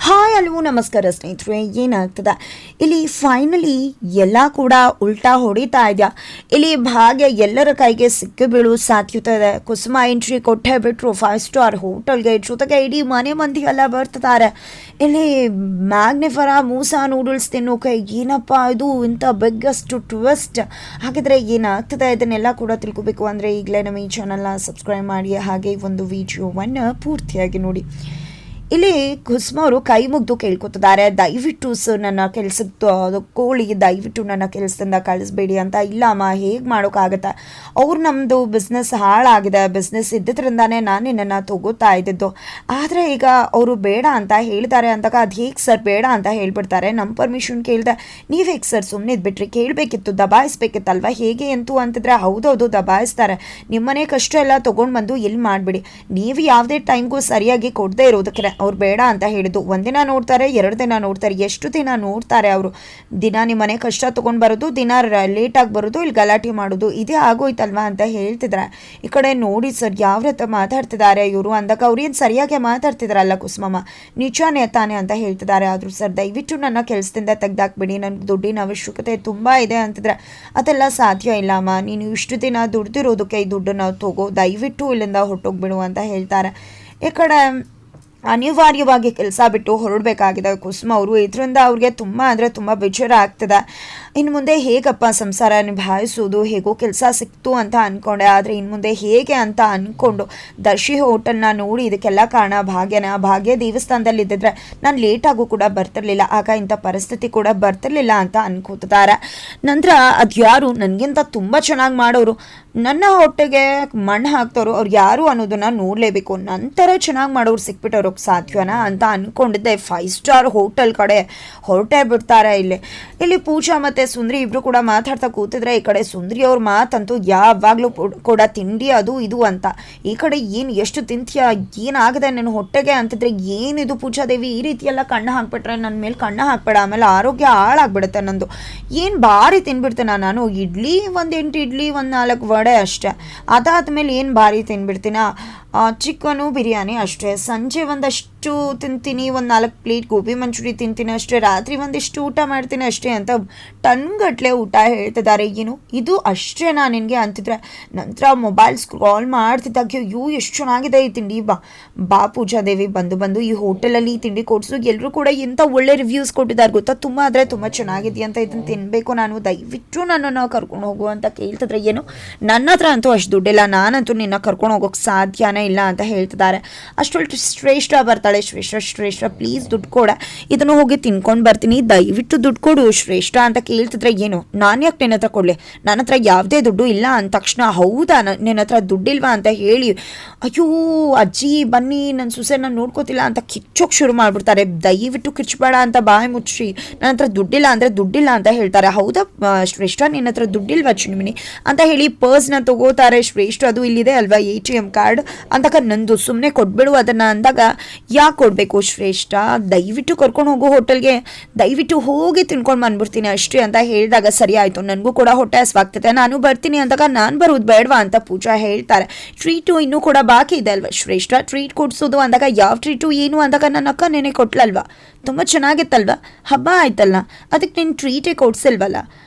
Hi hello ನಮಸ್ಕಾರ ಸ್ನೇಹಿತರೆ. ಏನಾಗ್ತದೆ ಇಲ್ಲಿ ಫೈನಲಿ ಎಲ್ಲ ಕೂಡ ಉಲ್ಟಾ ಹೊಡಿತಾ ಇದೆಯಾ. ಇಲ್ಲಿ ಭಾಗ್ಯ ಎಲ್ಲರ ಕೈಗೆ ಸಿಕ್ಕಿ ಬೀಳುವ ಸಾಧ್ಯತೆ ಇದೆ. ಕುಸುಮ ಎಂಟ್ರಿ ಕೊಟ್ಟೇ ಬಿಟ್ಟರು 5 ಸ್ಟಾರ್ ಹೋಟೆಲ್ಗೆ. ಜೊತೆಗೆ ಇಡೀ ಮನೆ ಮಂದಿ ಎಲ್ಲ ಬರ್ತಿದ್ದಾರೆ. ಇಲ್ಲಿ ಮ್ಯಾಗ್ನಿಫರಾ ಮೂಸಾ ನೂಡಲ್ಸ್ ತಿನ್ನೋಕೆ ಏನಪ್ಪ ಇದು ಇಂಥ ಬಿಗ್ಗೆಸ್ಟ್ ಟ್ವಿಸ್ಟ್. ಹಾಗಿದ್ರೆ ಏನಾಗ್ತದೆ ಇದನ್ನೆಲ್ಲ ಕೂಡ ತಿಳ್ಕೊಬೇಕು ಅಂದರೆ ಈಗಲೇ ನಮ್ಮ ಈ ಚಾನಲ್ನ ಸಬ್ಸ್ಕ್ರೈಬ್ ಮಾಡಿ, ಹಾಗೆ ಒಂದು ವಿಡಿಯೋವನ್ನು ಪೂರ್ತಿಯಾಗಿ ನೋಡಿ. ಇಲ್ಲಿ ಕುಸುಮ ಅವರು ಕೈ ಮುಗ್ದು ಕೇಳ್ಕೊತಿದ್ದಾರೆ, ದಯವಿಟ್ಟು ಸರ್ ನನ್ನ ಕೆಲಸದ ಕೋಳಿ ದಯವಿಟ್ಟು ನನ್ನ ಕೆಲಸದಿಂದ ಕಳಿಸ್ಬೇಡಿ ಅಂತ. ಇಲ್ಲಮ್ಮ, ಹೇಗೆ ಮಾಡೋಕ್ಕಾಗತ್ತೆ, ಅವ್ರು ನಮ್ಮದು ಬಿಸ್ನೆಸ್ ಹಾಳಾಗಿದೆ, ಬಿಸ್ನೆಸ್ ಇದ್ದಿದ್ರಿಂದಾನೇ ನಾನು ನಿನ್ನನ್ನು ತಗೋತಾ ಇದ್ದಿದ್ದು. ಆದರೆ ಈಗ ಅವರು ಬೇಡ ಅಂತ ಹೇಳಿದ್ದಾರೆ ಅಂದಾಗ ಅದು ಹೇಗೆ ಸರ್ ಬೇಡ ಅಂತ ಹೇಳ್ಬಿಡ್ತಾರೆ. ನಮ್ಮ ಪರ್ಮಿಷನ್ ಕೇಳಿದೆ, ನೀವು ಹೇಗೆ ಸರ್ ಸುಮ್ಮನೆ ಇದ್ಬಿಟ್ರಿ, ಕೇಳಬೇಕಿತ್ತು, ದಬಾಯಿಸ್ಬೇಕಿತ್ತಲ್ವ, ಹೇಗೆ ಅಂತೂ ಅಂತಿದ್ರೆ ಹೌದೌದು ದಬಾಯಿಸ್ತಾರೆ. ನಿಮ್ಮನೆ ಕಷ್ಟ ಎಲ್ಲ ತೊಗೊಂಡು ಬಂದು ಇಲ್ಲಿ ಮಾಡಿಬಿಡಿ. ನೀವು ಯಾವುದೇ ಟೈಮ್ಗೂ ಸರಿಯಾಗಿ ಕೊಡದೇ ಇರೋದಕ್ಕೆ ಅವ್ರು ಬೇಡ ಅಂತ ಹೇಳಿದ್ದು. ಒಂದಿನ ನೋಡ್ತಾರೆ, 2 ದಿನ ನೋಡ್ತಾರೆ, ಎಷ್ಟು ದಿನ ನೋಡ್ತಾರೆ ಅವರು. ದಿನ ನಿಮ್ಮ ಮನೆ ಕಷ್ಟ ತೊಗೊಂಡು ಬರೋದು, ದಿನ ಲೇಟಾಗಿ ಬರೋದು, ಇಲ್ಲಿ ಗಲಾಟೆ ಮಾಡೋದು, ಇದೇ ಆಗೋಯ್ತಲ್ವಾ ಅಂತ ಹೇಳ್ತಿದ್ದಾರೆ. ಈ ಕಡೆ ನೋಡಿ ಸರ್ ಯಾವ ರೀತಿ ಮಾತಾಡ್ತಿದ್ದಾರೆ ಇವರು ಅಂದಾಗ ಅವ್ರೇನು ಸರಿಯಾಗಿ ಮಾತಾಡ್ತಿದಾರಲ್ಲ ಕುಸುಮಮ್ಮ, ನಿಜಾನೇ ತಾನೆ ಅಂತ ಹೇಳ್ತಿದ್ದಾರೆ. ಆದರೂ ಸರ್ ದಯವಿಟ್ಟು ನನ್ನ ಕೆಲಸದಿಂದ ತೆಗ್ದಾಕ್ಬಿಡಿ, ನನಗೆ ದುಡ್ಡಿನ ಅವಶ್ಯಕತೆ ತುಂಬ ಇದೆ ಅಂತಿದ್ರೆ ಅದೆಲ್ಲ ಸಾಧ್ಯ ಇಲ್ಲ ಅಮ್ಮ, ನೀನು ಇಷ್ಟು ದಿನ ದುಡ್ದಿರೋದಕ್ಕೆ ಈ ದುಡ್ಡನ್ನು ತಗೋ, ದಯವಿಟ್ಟು ಇಲ್ಲಿಂದ ಹೊರಟೋಗ್ಬಿಡು ಅಂತ ಹೇಳ್ತಾರೆ. ಈ ಕಡೆ ಅನಿವಾರ್ಯವಾಗಿ ಕೆಲಸ ಬಿಟ್ಟು ಹೊರಡಬೇಕಾಗಿದೆ ಕುಸುಮ ಅವರು. ಇದರಿಂದ ಅವ್ರಿಗೆ ತುಂಬ ಅಂದರೆ ತುಂಬ ಬೇಜಾರು ಆಗ್ತದೆ. ಇನ್ನು ಮುಂದೆ ಹೇಗಪ್ಪ ಸಂಸಾರ ನಿಭಾಯಿಸೋದು, ಹೇಗೋ ಕೆಲಸ ಸಿಕ್ತು ಅಂತ ಅಂದ್ಕೊಂಡೆ, ಆದರೆ ಇನ್ನು ಮುಂದೆ ಹೇಗೆ ಅಂತ ಅಂದ್ಕೊಂಡು ದರ್ಶಿ ಹೋಟೆಲ್ನ ನೋಡಿ ಇದಕ್ಕೆಲ್ಲ ಕಾರಣ ಭಾಗ್ಯ ದೇವಸ್ಥಾನದಲ್ಲಿ ಇದ್ದಿದ್ರೆ ನಾನು ಲೇಟಾಗೂ ಕೂಡ ಬರ್ತಿರ್ಲಿಲ್ಲ, ಆಗ ಇಂಥ ಪರಿಸ್ಥಿತಿ ಕೂಡ ಬರ್ತಿರ್ಲಿಲ್ಲ ಅಂತ ಅನ್ಕೋತಿದ್ದಾರೆ. ನಂತರ ಅದು ಯಾರು ನನಗಿಂತ ತುಂಬ ಚೆನ್ನಾಗಿ ಮಾಡೋರು, ನನ್ನ ಹೊಟ್ಟೆಗೆ ಮಣ್ಣು ಹಾಕ್ತವ್ರು, ಅವ್ರು ಯಾರು ಅನ್ನೋದನ್ನ ನೋಡಲೇಬೇಕು, ನಂತರ ಚೆನ್ನಾಗಿ ಮಾಡೋರು ಸಿಕ್ಬಿಟ್ಟವ್ರಿಗೆ ಸಾಧ್ಯನಾ ಅಂತ ಅಂದ್ಕೊಂಡಿದ್ದೆ. 5 ಸ್ಟಾರ್ ಹೋಟೆಲ್ ಕಡೆ ಹೊರಟೇ ಬಿಡ್ತಾರೆ. ಇಲ್ಲಿ ಪೂಜಾ ಮತ್ತು ಸುಂದ್ರಿ ಇಬ್ರು ಕೂಡ ಮಾತಾಡ್ತಾ ಕೂತಿದ್ರೆ, ಈ ಕಡೆ ಸುಂದ್ರಿ ಅವ್ರ ಮಾತಂತೂ ಯಾವಾಗಲೂ ಕೂಡ ತಿಂಡಿ ಅದು ಇದು ಅಂತ, ಈ ಕಡೆ ಏನು ಎಷ್ಟು ತಿಂತೀಯ, ಏನಾಗಿದೆ ನನ್ನ ಹೊಟ್ಟೆಗೆ ಅಂತಿದ್ರೆ, ಏನಿದು ಪೂಜಾದೇವಿ ಈ ರೀತಿ ಎಲ್ಲ ಕಣ್ಣು ಹಾಕ್ಬಿಟ್ರೆ ನನ್ನ ಮೇಲೆ ಕಣ್ಣು ಹಾಕ್ಬೇಡ, ಆಮೇಲೆ ಆರೋಗ್ಯ ಹಾಳಾಗ್ಬಿಡುತ್ತೆ ನಂದು, ಏನು ಭಾರಿ ತಿನ್ಬಿಡ್ತೀನ ನಾನು, ಇಡ್ಲಿ ಒಂದು 8 ಇಡ್ಲಿ, ಒಂದು 4 ವಡೆ ಅಷ್ಟೇ, ಅದಾದ್ಮೇಲೆ ಏನು ಭಾರಿ ತಿನ್ಬಿಡ್ತೀನ, ಚಿಕನು ಬಿರಿಯಾನಿ ಅಷ್ಟೇ, ಸಂಜೆ ಒಂದಷ್ಟು ತಿಂತೀನಿ, ಒಂದು 4 ಪ್ಲೇಟ್ ಗೋಬಿ ಮಂಚೂರಿ ತಿಂತೀನಿ ಅಷ್ಟೇ, ರಾತ್ರಿ ಒಂದಿಷ್ಟು ಊಟ ಮಾಡ್ತೀನಿ ಅಷ್ಟೇ ಅಂತ ಟನ್ಗಟ್ಲೆ ಊಟ ಹೇಳ್ತಿದ್ದಾರೆ. ಏನು ಇದು ಅಷ್ಟೇನಾ ನಿನಗೆ ಅಂತಿದ್ರೆ, ನಂತರ ಮೊಬೈಲ್ ಸ್ಕ್ರಾಲ್ ಮಾಡ್ತಿದ್ದಾಗ ಅಯ್ಯೋ ಎಷ್ಟು ಚೆನ್ನಾಗಿದೆ ಈ ತಿಂಡಿ, ಬಾ ಪೂಜಾದೇವಿ ಬಂದು ಈ ಹೋಟೆಲಲ್ಲಿ ಈ ತಿಂಡಿ ಕೊಡಿಸು, ಎಲ್ಲರೂ ಕೂಡ ಎಂಥ ಒಳ್ಳೆ ರಿವ್ಯೂಸ್ ಕೊಟ್ಟಿದ್ದಾರೆ ಗೊತ್ತಾ, ತುಂಬ ಆದರೆ ತುಂಬ ಚೆನ್ನಾಗಿದೆ ಅಂತ, ಇದನ್ನು ತಿನ್ನಬೇಕು ನಾನು, ದಯವಿಟ್ಟು ನನ್ನನ್ನು ಕರ್ಕೊಂಡು ಹೋಗು ಅಂತ ಕೇಳ್ತಿದ್ರೆ. ಏನು ನನ್ನ ಹತ್ರ ಅಂತೂ ಅಷ್ಟು ದುಡ್ಡಿಲ್ಲ, ನಾನಂತೂ ನಿನ್ನ ಕರ್ಕೊಂಡು ಹೋಗೋಕ್ಕೆ ಸಾಧ್ಯನೇ ಇಲ್ಲ ಅಂತ ಹೇಳ್ತಿದ್ದಾರೆ. ಅಷ್ಟೊಟ್ಟು ಶ್ರೇಷ್ಠ ಬರ್ತಾಳೆ, ಶ್ರೇಷ್ಠ ಪ್ಲೀಸ್ ದುಡ್ಡು ಕೊಡ, ಇದನ್ನು ಹೋಗಿ ತಿನ್ಕೊಂಡು ಬರ್ತೀನಿ, ದಯವಿಟ್ಟು ದುಡ್ಡು ಕೊಡು ಶ್ರೇಷ್ಠ ಅಂತ ಕೇಳ್ತಿದ್ರೆ. ಏನು ನಾನು ಯಾಕೆ ನಿನ್ನ ಹತ್ರ ಕೊಡಲಿ, ನನ್ನ ಹತ್ರ ಯಾವುದೇ ದುಡ್ಡು ಇಲ್ಲ ಅಂದ ತಕ್ಷಣ ಹೌದಾ ನಿನ್ನ ಹತ್ರ ದುಡ್ಡಿಲ್ವಾ ಅಂತ ಹೇಳಿ, ಅಯ್ಯೋ ಅಜ್ಜಿ ಬನ್ನಿ ನನ್ನ ಸೊಸೆನ ನೋಡ್ಕೋತಿಲ್ಲ ಅಂತ ಕಿಚ್ಚೋಕೆ ಶುರು ಮಾಡಿಬಿಡ್ತಾರೆ. ದಯವಿಟ್ಟು ಕಿಚ್ಚಬೇಡ ಅಂತ ಬಾಯಿ ಮುಚ್ಚಿ, ನನ್ನ ಹತ್ರ ದುಡ್ಡಿಲ್ಲ ಅಂದರೆ ದುಡ್ಡಿಲ್ಲ ಅಂತ ಹೇಳ್ತಾರೆ. ಹೌದಾ ಶ್ರೇಷ್ಠ ನಿನ್ನ ಹತ್ರ ದುಡ್ಡಿಲ್ವಾ ಚಿನ್ಮಿನಿ ಅಂತ ಹೇಳಿ ಪರ್ಸ್ನ ತಗೋತಾರೆ ಶ್ರೇಷ್ಠ. ಅದು ಇಲ್ಲಿದೆ ಅಲ್ವಾ ATM ಕಾರ್ಡ್ ಅಂದಾಗ, ನಂದು ಸುಮ್ಮನೆ ಕೊಟ್ಬಿಡು ಅದನ್ನು ಅಂದಾಗ, ಯಾಕೆ ಕೊಡಬೇಕು ಶ್ರೇಷ್ಠ, ದಯವಿಟ್ಟು ಕರ್ಕೊಂಡು ಹೋಗೋ ಹೋಟೆಲ್ಗೆ, ದಯವಿಟ್ಟು ಹೋಗಿ ತಿನ್ಕೊಂಡು ಬಂದ್ಬಿಡ್ತೀನಿ ಅಷ್ಟೇ ಅಂತ ಹೇಳಿದಾಗ, ಸರಿ ಆಯಿತು ನನಗೂ ಕೂಡ ಹೊಟ್ಟೆ ಹಸ್ವಾಗ್ತದೆ ನಾನು ಬರ್ತೀನಿ ಅಂದಾಗ, ನಾನು ಬರೋದು ಬೇಡವಾ ಅಂತ ಪೂಜಾ ಹೇಳ್ತಾರೆ. ಟ್ರೀಟು ಇನ್ನೂ ಕೂಡ ಬಾಕಿ ಇದೆ ಅಲ್ವಾ ಶ್ರೇಷ್ಠ, ಟ್ರೀಟ್ ಕೊಡಿಸೋದು ಅಂದಾಗ, ಯಾವ ಟ್ರೀಟು ಏನು ಅಂದಾಗ, ನನ್ನ ಅಕ್ಕ ನೆನೆ ಕೊಟ್ಲಲ್ವಾ, ತುಂಬ ಚೆನ್ನಾಗಿತ್ತಲ್ವ, ಹಬ್ಬ ಆಯ್ತಲ್ಲ, ಅದಕ್ಕೆ ನೀನು ಟ್ರೀಟೇ ಕೊಡಿಸಿಲ್ವಲ್ಲ.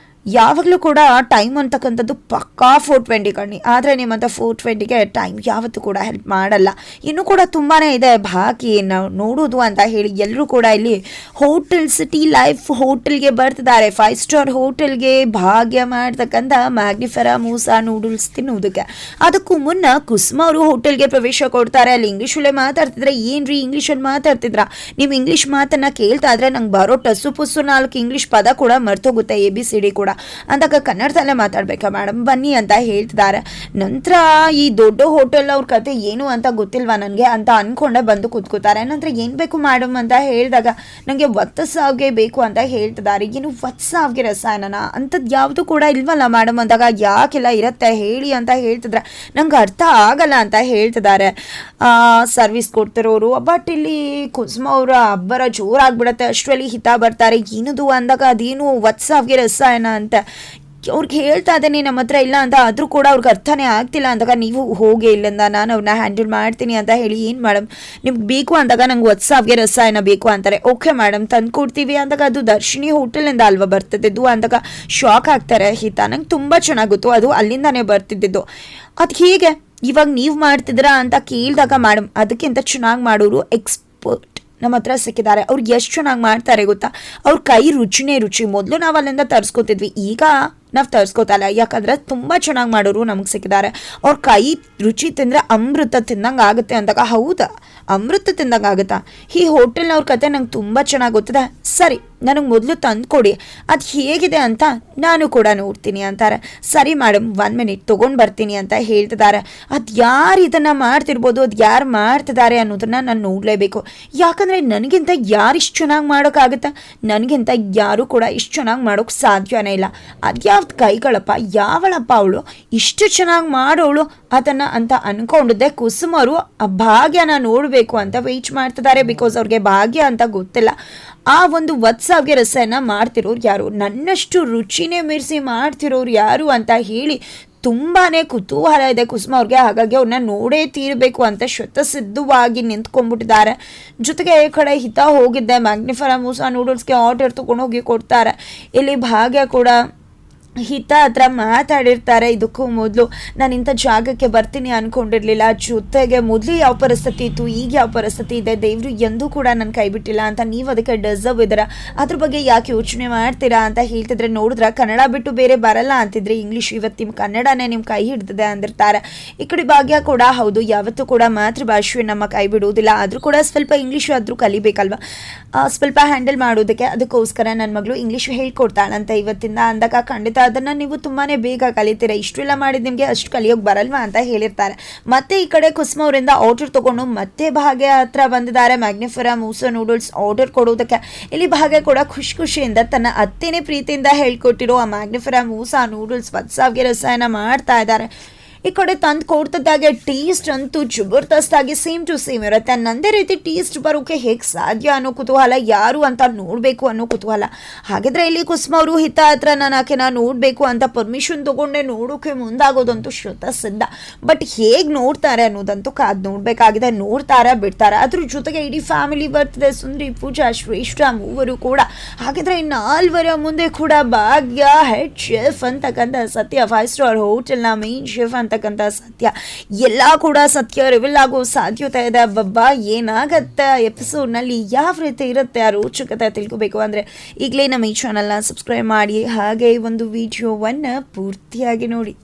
ಯಾವಾಗಲೂ ಕೂಡ ಟೈಮ್ ಅಂತಕ್ಕಂಥದ್ದು ಪಕ್ಕಾ 4:20 ಕಣ್ಣಿ, ಆದರೆ ನಿಮ್ಮಂಥ 4:20ಗೆ ಟೈಮ್ ಯಾವತ್ತೂ ಕೂಡ ಹೆಲ್ಪ್ ಮಾಡಲ್ಲ. ಇನ್ನೂ ಕೂಡ ತುಂಬಾ ಇದೆ ಬಾಕಿ ನಾವು ನೋಡೋದು ಅಂತ ಹೇಳಿ ಎಲ್ಲರೂ ಕೂಡ ಇಲ್ಲಿ ಹೋಟೆಲ್ ಸಿಟಿ ಲೈಫ್ ಹೋಟೆಲ್ಗೆ ಬರ್ತಿದ್ದಾರೆ. 5 ಸ್ಟಾರ್ ಹೋಟೆಲ್ಗೆ ಭಾಗ್ಯ ಮಾಡ್ತಕ್ಕಂಥ ಮ್ಯಾಗ್ನಿಫರಾ ಮೂಸಾ ನೂಡಲ್ಸ್ ತಿನ್ನೋದಕ್ಕೆ. ಅದಕ್ಕೂ ಮುನ್ನ ಕುಸುಮ ಅವರು ಹೋಟೆಲ್ಗೆ ಪ್ರವೇಶ ಕೊಡ್ತಾರೆ. ಅಲ್ಲಿ ಇಂಗ್ಲೀಷಲ್ಲೇ ಮಾತಾಡ್ತಿದ್ರೆ, ಏನ್ರಿ ಇಂಗ್ಲೀಷಲ್ಲಿ ಮಾತಾಡ್ತಿದ್ರ, ನೀವು ಇಂಗ್ಲೀಷ್ ಮಾತನ್ನು ಕೇಳ್ತಾ ಇದ್ರೆ ನಂಗೆ ಬರೋ ಟಸ್ಸು ಪುಸ್ಸು 4 ಇಂಗ್ಲೀಷ್ ಪದ ಕೂಡ ಮರ್ತೋಗುತ್ತೆ, ABCD ಕೂಡ ಅಂದಾಗ ಕನ್ನಡದಲ್ಲೇ ಮಾತಾಡ್ಬೇಕಾ ಮೇಡಮ್ ಬನ್ನಿ ಅಂತ ಹೇಳ್ತಿದ್ದಾರೆ. ನಂತರ ಈ ದೊಡ್ಡ ಹೋಟೆಲ್ ಅವ್ರ ಕತೆ ಏನು ಅಂತ ಗೊತ್ತಿಲ್ವಾ ನನಗೆ ಅಂತ ಅಂದ್ಕೊಂಡೆ ಬಂದು ಕೂತ್ಕೋತಾರೆ. ನಂತರ ಏನು ಬೇಕು ಮೇಡಮ್ ಅಂತ ಹೇಳಿದಾಗ, ನನಗೆ 1 ಸಾವಿಗೆ ಬೇಕು ಅಂತ ಹೇಳ್ತಿದ್ದಾರೆ. ಏನು 1 ಸಾವಿಗೆ ರಸಾಯನ ಅಂಥದ್ದು ಯಾವುದು ಕೂಡ ಇಲ್ವಲ್ಲ ಮೇಡಮ್ ಅಂದಾಗ, ಯಾಕೆಲ್ಲ ಇರುತ್ತೆ ಹೇಳಿ ಅಂತ ಹೇಳ್ತಿದ್ರೆ, ನಂಗೆ ಅರ್ಥ ಆಗಲ್ಲ ಅಂತ ಹೇಳ್ತಿದ್ದಾರೆ ಸರ್ವಿಸ್ ಕೊಡ್ತಿರೋರು. ಬಟ್ ಇಲ್ಲಿ ಕುಸುಮ ಅವರ ಅಬ್ಬರ ಜೋರಾಗ್ಬಿಡತ್ತೆ, ಅಷ್ಟರಲ್ಲಿ ಹಿತ ಬರ್ತಾರೆ. ಏನದು ಅಂದಾಗ, ಅದೇನು 1 ಸಾವಿಗೆ ರಸಾಯನ ಅಂತ ಅವ್ರಿಗೆ ಹೇಳ್ತಾ ಇದ್ದೀನಿ ನಮ್ಮ ಹತ್ರ ಇಲ್ಲ ಅಂತ, ಆದರೂ ಕೂಡ ಅವ್ರಿಗೆ ಅರ್ಥನೇ ಆಗ್ತಿಲ್ಲ ಅಂದಾಗ ನೀವು ಹೋಗಿ ಇಲ್ಲಿಂದ, ನಾನು ಅವ್ರನ್ನ ಹ್ಯಾಂಡಲ್ ಮಾಡ್ತೀನಿ ಅಂತ ಹೇಳಿ, ಏನು ಮೇಡಮ್ ನಿಮ್ಗೆ ಬೇಕು ಅಂದಾಗ ನಂಗೆ ಸಾವಿಗೆ ರಸಾಯನ ಬೇಕು ಅಂತಾರೆ. ಓಕೆ ಮೇಡಮ್ ತಂದು ಕೊಡ್ತೀವಿ ಅಂದಾಗ, ಅದು ದರ್ಶಿನಿ ಹೋಟೆಲಿಂದ ಅಲ್ವಾ ಬರ್ತಿದ್ದು ಅಂದಾಗ ಶಾಕ್ ಆಗ್ತಾರೆ ಹಿತಾ. ನಂಗೆ ತುಂಬ ಚೆನ್ನಾಗಿತ್ತು, ಅದು ಅಲ್ಲಿಂದಾನೇ ಬರ್ತಿದ್ದಿದ್ದು. ಅದು ಹೀಗೆ ಇವಾಗ ನೀವು ಮಾಡ್ತಿದ್ದೀರಾ ಅಂತ ಕೇಳಿದಾಗ, ಮೇಡಮ್ ಅದಕ್ಕಿಂತ ಚೆನ್ನಾಗಿ ಮಾಡೋರು ಎಕ್ಸ್ಪರ್ಟ್ ನಮ್ಮ ಹತ್ರ ಸಿಕ್ಕಿದ್ದಾರೆ, ಅವ್ರು ಎಷ್ಟು ಚೆನ್ನಾಗಿ ಮಾಡ್ತಾರೆ ಗೊತ್ತಾ, ಅವ್ರ ಕೈ ರುಚಿನೇ ರುಚಿ. ಮೊದಲು ನಾವು ಅಲ್ಲಿಂದ ತರಿಸ್ಕೊತಿದ್ವಿ, ಈಗ ನಾವು ತರಿಸ್ಕೋತಲ್ಲ, ಯಾಕಂದರೆ ತುಂಬ ಚೆನ್ನಾಗಿ ಮಾಡೋರು ನಮಗೆ ಸಿಕ್ಕಿದ್ದಾರೆ. ಅವ್ರ ಕೈ ರುಚಿ ತಿಂದರೆ ಅಮೃತ ತಿಂದಂಗೆ ಆಗುತ್ತೆ ಅಂದಾಗ, ಹೌದಾ ಅಮೃತ ತಿಂದಂಗೆ ಆಗುತ್ತಾ? ಈ ಹೋಟೆಲ್ನವ್ರ ಕತೆ ನಂಗೆ ತುಂಬ ಚೆನ್ನಾಗಿ ಗೊತ್ತಿದೆ. ಸರಿ ನನಗೆ ಮೊದಲು ತಂದು ಕೊಡಿ, ಅದು ಹೇಗಿದೆ ಅಂತ ನಾನು ಕೂಡ ನೋಡ್ತೀನಿ ಅಂತಾರೆ. ಸರಿ ಮೇಡಮ್ 1 ಮಿನಿಟ್ ತೊಗೊಂಡು ಬರ್ತೀನಿ ಅಂತ ಹೇಳ್ತಿದ್ದಾರೆ. ಅದು ಯಾರು ಇದನ್ನು ಮಾಡ್ತಿರ್ಬೋದು, ಅದು ಯಾರು ಮಾಡ್ತಿದ್ದಾರೆ ಅನ್ನೋದನ್ನು ನಾನು ನೋಡಲೇಬೇಕು. ಯಾಕಂದರೆ ನನಗಿಂತ ಯಾರು ಇಷ್ಟು ಚೆನ್ನಾಗಿ ಮಾಡೋಕ್ಕಾಗುತ್ತೆ? ನನಗಿಂತ ಯಾರೂ ಕೂಡ ಇಷ್ಟು ಚೆನ್ನಾಗಿ ಮಾಡೋಕ್ಕೆ ಸಾಧ್ಯನೇ ಇಲ್ಲ. ಅದು ಯಾವ್ದು ಕೈಗಳಪ್ಪ, ಯಾವಳಪ್ಪ ಅವಳು ಇಷ್ಟು ಚೆನ್ನಾಗಿ ಮಾಡೋಳು ಅದನ್ನು ಅಂತ ಅಂದ್ಕೊಂಡಿದ್ದೆ. ಕುಸುಮರು ಆ ಭಾಗ್ಯನ ನೋಡಬೇಕು ಅಂತ ವೆಯ್ಟ್ ಮಾಡ್ತಿದ್ದಾರೆ. ಬಿಕಾಸ್ ಅವ್ರಿಗೆ ಭಾಗ್ಯ ಅಂತ ಗೊತ್ತಿಲ್ಲ. ಆ ಒಂದು ಸಾವಿಗೆ ರಸನ ಮಾಡ್ತಿರೋರು ಯಾರು, ನನ್ನಷ್ಟು ರುಚಿನೇ ಮೀರಿಸಿ ಮಾಡ್ತಿರೋರು ಯಾರು ಅಂತ ಹೇಳಿ ತುಂಬಾ ಕುತೂಹಲ ಇದೆ ಕುಸುಮ ಅವ್ರಿಗೆ. ಹಾಗಾಗಿ ಅವ್ರನ್ನ ನೋಡೇ ತೀರಬೇಕು ಅಂತ ಶತಸಿದ್ಧವಾಗಿ ನಿಂತ್ಕೊಂಡ್ಬಿಟ್ಟಿದ್ದಾರೆ. ಜೊತೆಗೆ ಈ ಕಡೆ ಹಿತಾ ಹೋಗಿದ್ದೆ ಮ್ಯಾಗ್ನಿಫರ ಮೂಸಾ ನೂಡಲ್ಸ್ಗೆ ಆರ್ಡರ್ ತೊಗೊಂಡೋಗಿ ಕೊಡ್ತಾರೆ. ಇಲ್ಲಿ ಭಾಗ್ಯ ಕೂಡ ಹಿತಾ ಹತ್ರ ಮಾತಾಡಿರ್ತಾರೆ. ಇದಕ್ಕೂ ಮೊದಲು ನಾನು ಇಂಥ ಜಾಗಕ್ಕೆ ಬರ್ತೀನಿ ಅಂದ್ಕೊಂಡಿರಲಿಲ್ಲ, ಜೊತೆಗೆ ಮೊದಲು ಯಾವ ಪರಿಸ್ಥಿತಿ ಇತ್ತು, ಈಗ ಯಾವ ಪರಿಸ್ಥಿತಿ ಇದೆ, ದೇವರು ಎಂದೂ ಕೂಡ ನನ್ನ ಕೈ ಬಿಟ್ಟಿಲ್ಲ ಅಂತ, ನೀವು ಅದಕ್ಕೆ ಡಿಸರ್ವ್ ಇದ್ದೀರಾ, ಅದ್ರ ಬಗ್ಗೆ ಯಾಕೆ ಯೋಚನೆ ಮಾಡ್ತೀರಾ ಅಂತ ಹೇಳ್ತಿದ್ರೆ, ನೋಡಿದ್ರೆ ಕನ್ನಡ ಬಿಟ್ಟು ಬೇರೆ ಬರಲ್ಲ ಅಂತಿದ್ರೆ ಇಂಗ್ಲೀಷ್, ಇವತ್ತು ನಿಮ್ಮ ಕನ್ನಡನೇ ನಿಮ್ಮ ಕೈ ಹಿಡ್ದಿದೆ ಅಂದಿರ್ತಾರೆ. ಈ ಕಡೆ ಭಾಗ್ಯ ಕೂಡ ಹೌದು, ಯಾವತ್ತೂ ಕೂಡ ಮಾತೃಭಾಷೆ ನಮ್ಮ ಕೈ ಬಿಡುವುದಿಲ್ಲ, ಆದರೂ ಕೂಡ ಸ್ವಲ್ಪ ಇಂಗ್ಲೀಷು ಆದರೂ ಕಲಿಬೇಕಲ್ವ, ಸ್ವಲ್ಪ ಹ್ಯಾಂಡಲ್ ಮಾಡೋದಕ್ಕೆ. ಅದಕ್ಕೋಸ್ಕರ ನನ್ನ ಮಗಳು ಇಂಗ್ಲೀಷು ಹೇಳ್ಕೊಡ್ತಾಳಂತ ಇವತ್ತಿಂದ ಅಂದಾಗ, ಖಂಡಿತ ಅದನ್ನು ನೀವು ತುಂಬಾ ಬೇಗ ಕಲಿತೀರ, ಇಷ್ಟೆಲ್ಲ ಮಾಡಿದ್ದು ನಿಮಗೆ ಅಷ್ಟು ಕಲಿಯೋಕೆ ಬರಲ್ವಾ ಅಂತ ಹೇಳಿರ್ತಾರೆ. ಮತ್ತೆ ಈ ಕಡೆ ಕುಸುಮ ಅವರಿಂದ ಆರ್ಡರ್ ತೊಗೊಂಡು ಮತ್ತೆ ಭಾಗ್ಯ ಹತ್ರ ಬಂದಿದ್ದಾರೆ ಮ್ಯಾಗ್ನಿಫರ ಮೂಸಾ ನೂಡಲ್ಸ್ ಆರ್ಡರ್ ಕೊಡೋದಕ್ಕೆ. ಇಲ್ಲಿ ಭಾಗ್ಯ ಕೂಡ ಖುಷಿಯಿಂದ ತನ್ನ ಅತ್ತೆನೇ ಪ್ರೀತಿಯಿಂದ ಹೇಳ್ಕೊಟ್ಟಿರೋ ಆ ಮ್ಯಾಗ್ನಿಫರ ಮೂಸಾ ನೂಡಲ್ಸ್ ಸಾವಿಗೆ ರಸಾಯನ ಮಾಡ್ತಾ ಇದ್ದಾರೆ. ಈ ಕಡೆ ತಂದು ಕೊಡ್ತಿದ್ದಾಗೆ ಟೇಸ್ಟ್ ಅಂತೂ ಜಬರ್ದಸ್ತಾಗಿ ಸೇಮ್ ಟು ಸೇಮ್ ಇರುತ್ತೆ. ನಂದೇ ರೀತಿ ಟೇಸ್ಟ್ ಬರೋಕೆ ಹೇಗೆ ಸಾಧ್ಯ ಅನ್ನೋ ಕುತೂಹಲ, ಯಾರು ಅಂತ ನೋಡಬೇಕು ಅನ್ನೋ ಕುತೂಹಲ. ಹಾಗಿದ್ರೆ ಇಲ್ಲಿ ಕುಸುಮ ಅವರು ಹಿತಾ ಹತ್ರ ನಾನು ಆಕೆನ ನೋಡಬೇಕು ಅಂತ ಪರ್ಮಿಷನ್ ತೊಗೊಂಡೆ ನೋಡೋಕೆ ಮುಂದಾಗೋದಂತೂ ಸಿದ್ಧ. ಬಟ್ ಹೇಗೆ ನೋಡ್ತಾರೆ ಅನ್ನೋದಂತೂ ಕಾದು ನೋಡಬೇಕಾಗಿದೆ. ನೋಡ್ತಾರಾ ಬಿಡ್ತಾರಾ? ಅದ್ರ ಜೊತೆಗೆ ಇಡೀ ಫ್ಯಾಮಿಲಿ ಬರ್ತಿದೆ, ಸುಂದರಿ, ಪೂಜಾ, ಶ್ರೇಷ್ಠ ಮೂವರು ಕೂಡ. ಹಾಗಿದ್ರೆ 4 ಮುಂದೆ ಕೂಡ ಭಾಗ್ಯ ಹೆಡ್ ಶೆಫ್ ಅಂತಕ್ಕಂಥ ಸತ್ಯ, 5 ಸ್ಟಾರ್ ಹೋಟೆಲ್ನ ಮೇನ್ ಶೆಫ್ ಅಂತ ಸತ್ಯ, ಎಲ್ಲ ಕೂಡ ಸತ್ಯ ರಿವೀಲ್ ಆಗೋ ಸಾಧ್ಯತೆ ಇದೆ. ಬಬ್ಬಾ ಏನಾಗತ್ತೆ ಎಪಿಸೋಡ್ನಲ್ಲಿ, ಯಾವ ರೀತಿ ಇರುತ್ತೆ ಆ ರೋಚಕತೆ ತಿಳ್ಕೋಬೇಕು ಅಂದರೆ ಈಗಲೇ ನಮ್ಮ ಈ ಚಾನಲ್ನ ಸಬ್ಸ್ಕ್ರೈಬ್ ಮಾಡಿ, ಹಾಗೆ ಒಂದು ವಿಡಿಯೋವನ್ನು ಪೂರ್ತಿಯಾಗಿ ನೋಡಿ.